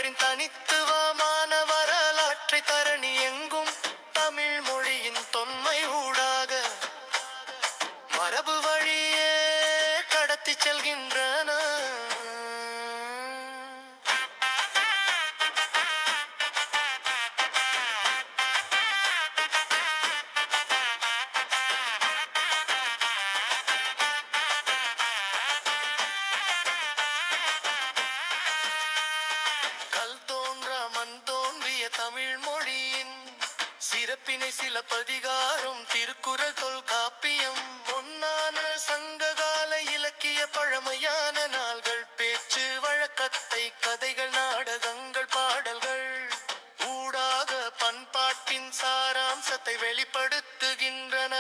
தமிழரின் தனித்துவமான வரலாற்றை தரணி எங்கும் தமிழ் மொழியின் தொன்மை ஊடாக மரபு வழியே கடத்தி செல்கின்றன. தமிழ் மொழியின் சிறப்பினை சிலப்பதிகாரம் திருக்குறள் தொல்காப்பியம் பொன்னான சங்ககால இலக்கிய பழமையான நாள்கள் பேச்சு வழக்கத்தை கதைகள் நாடகங்கள் பாடல்கள் ஊடாக பண்பாட்டின் சாராம்சத்தை வெளிப்படுத்துகின்றன.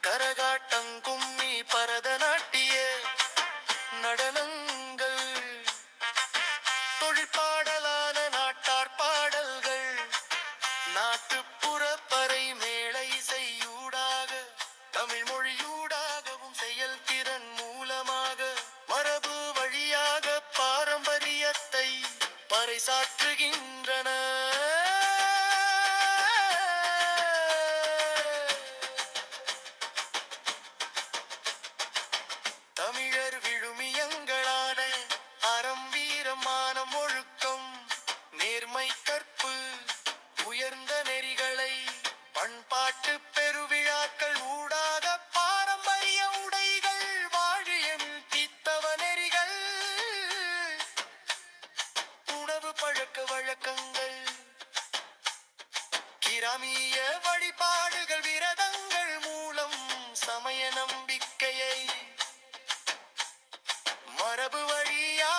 கரகாட்டம், கும்மி, பரதநாட்டிய நடனங்கள், தொழிற்பாடலான நாட்டார் பாடல்கள், நாட்டுப்புற பறை மேள இசையூடாக தமிழ் மொழியூடாகவும் செயல்திறன் மூலமாக மரபு வழியாக பாரம்பரியத்தை பறைசாற்றுகின்றன. தமிழர் விழுமியங்களான அறம், வீரம், மானம், ஒழுக்கம், நேர்மை, கற்பு, உயர்ந்த நெறிகளை பண்பாட்டு பெருவிழாக்கள் ஊடாக பாரம்பரிய உடைகள், வாழியம், தீத்தவ நெறிகள், உணவு பழக்க வழக்கங்கள், கிராமிய வழிபாடுகள், விரதங்கள் மூலம் சமய நம்பிக்கையை மரபு வழியா